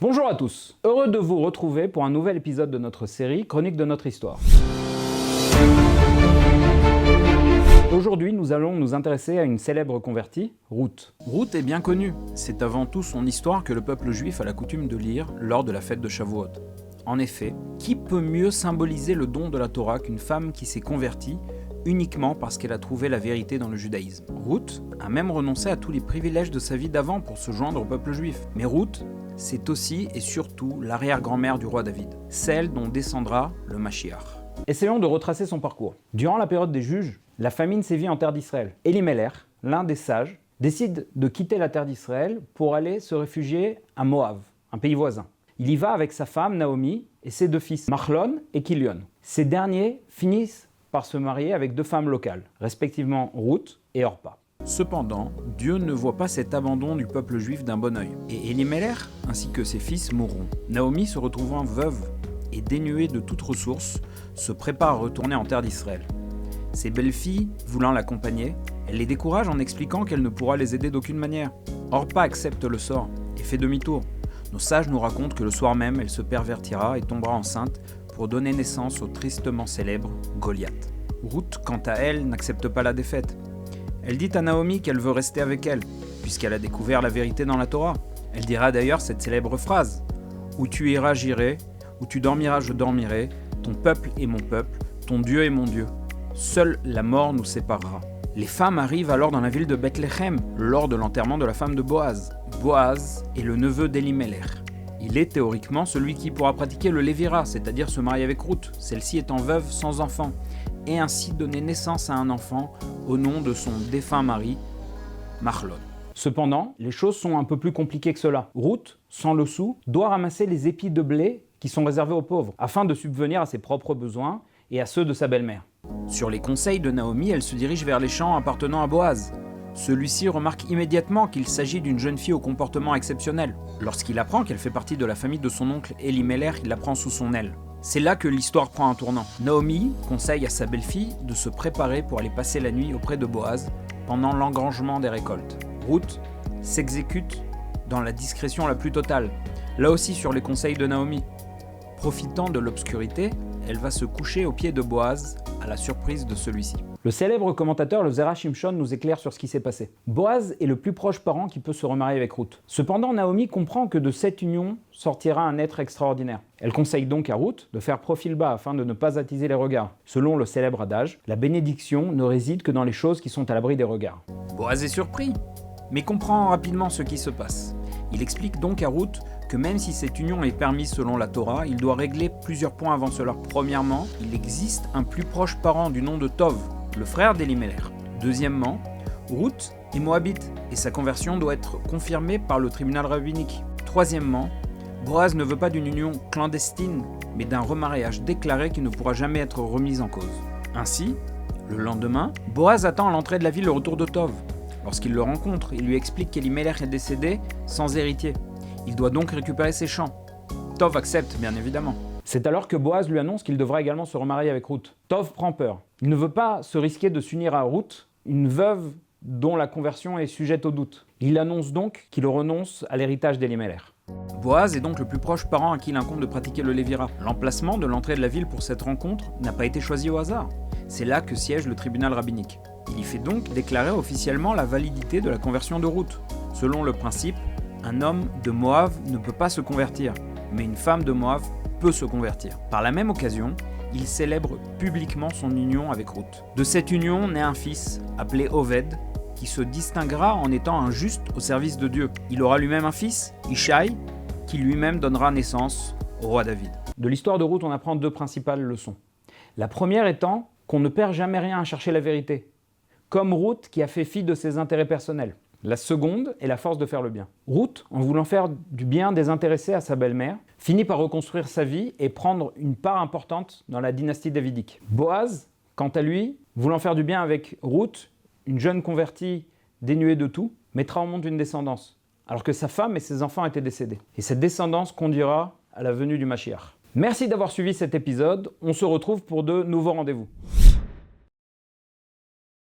Bonjour à tous, heureux de vous retrouver pour un nouvel épisode de notre série Chronique de notre histoire. Aujourd'hui, nous allons nous intéresser à une célèbre convertie, Ruth. Ruth est bien connue, c'est avant tout son histoire que le peuple juif a la coutume de lire lors de la fête de Shavuot. En effet, qui peut mieux symboliser le don de la Torah qu'une femme qui s'est convertie uniquement parce qu'elle a trouvé la vérité dans le judaïsme. Ruth a même renoncé à tous les privilèges de sa vie d'avant pour se joindre au peuple juif. Mais Ruth, c'est aussi et surtout l'arrière-grand-mère du roi David, celle dont descendra le Mashiach. Essayons de retracer son parcours. Durant la période des juges, la famine sévit en terre d'Israël. Elimelech, l'un des sages, décide de quitter la terre d'Israël pour aller se réfugier à Moab, un pays voisin. Il y va avec sa femme Naomi et ses deux fils, Machlon et Kilion. Ces derniers finissent par se marier avec deux femmes locales, respectivement Ruth et Orpa. Cependant, Dieu ne voit pas cet abandon du peuple juif d'un bon œil, et Elimelech ainsi que ses fils mourront. Naomi, se retrouvant veuve et dénuée de toute ressource, se prépare à retourner en terre d'Israël. Ses belles-filles, voulant l'accompagner, elle les décourage en expliquant qu'elle ne pourra les aider d'aucune manière. Orpa accepte le sort et fait demi-tour. Nos sages nous racontent que le soir même, elle se pervertira et tombera enceinte pour donner naissance au tristement célèbre Goliath. Ruth, quant à elle, n'accepte pas la défaite. Elle dit à Naomi qu'elle veut rester avec elle, puisqu'elle a découvert la vérité dans la Torah. Elle dira d'ailleurs cette célèbre phrase « Où tu iras, j'irai, où tu dormiras, je dormirai, ton peuple est mon peuple, ton Dieu est mon Dieu. Seule la mort nous séparera. » Les femmes arrivent alors dans la ville de Bethléem, lors de l'enterrement de la femme de Boaz. Boaz est le neveu d'Elimelech. Il est théoriquement celui qui pourra pratiquer le lévira, c'est-à-dire se marier avec Ruth, celle-ci étant veuve sans enfant, et ainsi donner naissance à un enfant au nom de son défunt mari, Machlon. Cependant, les choses sont un peu plus compliquées que cela. Ruth, sans le sou, doit ramasser les épis de blé qui sont réservés aux pauvres, afin de subvenir à ses propres besoins et à ceux de sa belle-mère. Sur les conseils de Naomi, elle se dirige vers les champs appartenant à Boaz. Celui-ci remarque immédiatement qu'il s'agit d'une jeune fille au comportement exceptionnel. Lorsqu'il apprend qu'elle fait partie de la famille de son oncle Elimelech, il la prend sous son aile. C'est là que l'histoire prend un tournant. Naomi conseille à sa belle-fille de se préparer pour aller passer la nuit auprès de Boaz pendant l'engrangement des récoltes. Ruth s'exécute dans la discrétion la plus totale, là aussi sur les conseils de Naomi. Profitant de l'obscurité, elle va se coucher aux pieds de Boaz à la surprise de celui-ci. Le célèbre commentateur, le Zera Shimshon, nous éclaire sur ce qui s'est passé. Boaz est le plus proche parent qui peut se remarier avec Ruth. Cependant, Naomi comprend que de cette union sortira un être extraordinaire. Elle conseille donc à Ruth de faire profil bas afin de ne pas attiser les regards. Selon le célèbre adage, la bénédiction ne réside que dans les choses qui sont à l'abri des regards. Boaz est surpris, mais comprend rapidement ce qui se passe. Il explique donc à Ruth que même si cette union est permise selon la Torah, il doit régler plusieurs points avant cela. Premièrement, il existe un plus proche parent du nom de Tov, le frère d'Elimelech. Deuxièmement, Ruth est moabite et sa conversion doit être confirmée par le tribunal rabbinique. Troisièmement, Boaz ne veut pas d'une union clandestine, mais d'un remariage déclaré qui ne pourra jamais être remis en cause. Ainsi, le lendemain, Boaz attend à l'entrée de la ville le retour de Tov. Lorsqu'il le rencontre, il lui explique qu'Elimelech est décédé sans héritier. Il doit donc récupérer ses champs. Tov accepte, bien évidemment. C'est alors que Boaz lui annonce qu'il devra également se remarier avec Ruth. Tov prend peur. Il ne veut pas se risquer de s'unir à Ruth, une veuve dont la conversion est sujette au doute. Il annonce donc qu'il renonce à l'héritage d'Elimelech. Boaz est donc le plus proche parent à qui il incombe de pratiquer le lévira. L'emplacement de l'entrée de la ville pour cette rencontre n'a pas été choisi au hasard. C'est là que siège le tribunal rabbinique. Il y fait donc déclarer officiellement la validité de la conversion de Ruth. Selon le principe, un homme de Moab ne peut pas se convertir, mais une femme de Moab peut se convertir. Par la même occasion, il célèbre publiquement son union avec Ruth. De cette union naît un fils, appelé Oved, qui se distinguera en étant un juste au service de Dieu. Il aura lui-même un fils, Ishai, qui lui-même donnera naissance au roi David. De l'histoire de Ruth, on apprend deux principales leçons. La première étant qu'on ne perd jamais rien à chercher la vérité, comme Ruth qui a fait fi de ses intérêts personnels. La seconde est la force de faire le bien. Ruth, en voulant faire du bien désintéressé à sa belle-mère, finit par reconstruire sa vie et prendre une part importante dans la dynastie davidique. Boaz, quant à lui, voulant faire du bien avec Ruth, une jeune convertie dénuée de tout, mettra au monde une descendance, alors que sa femme et ses enfants étaient décédés. Et cette descendance conduira à la venue du Mashiach. Merci d'avoir suivi cet épisode, on se retrouve pour de nouveaux rendez-vous.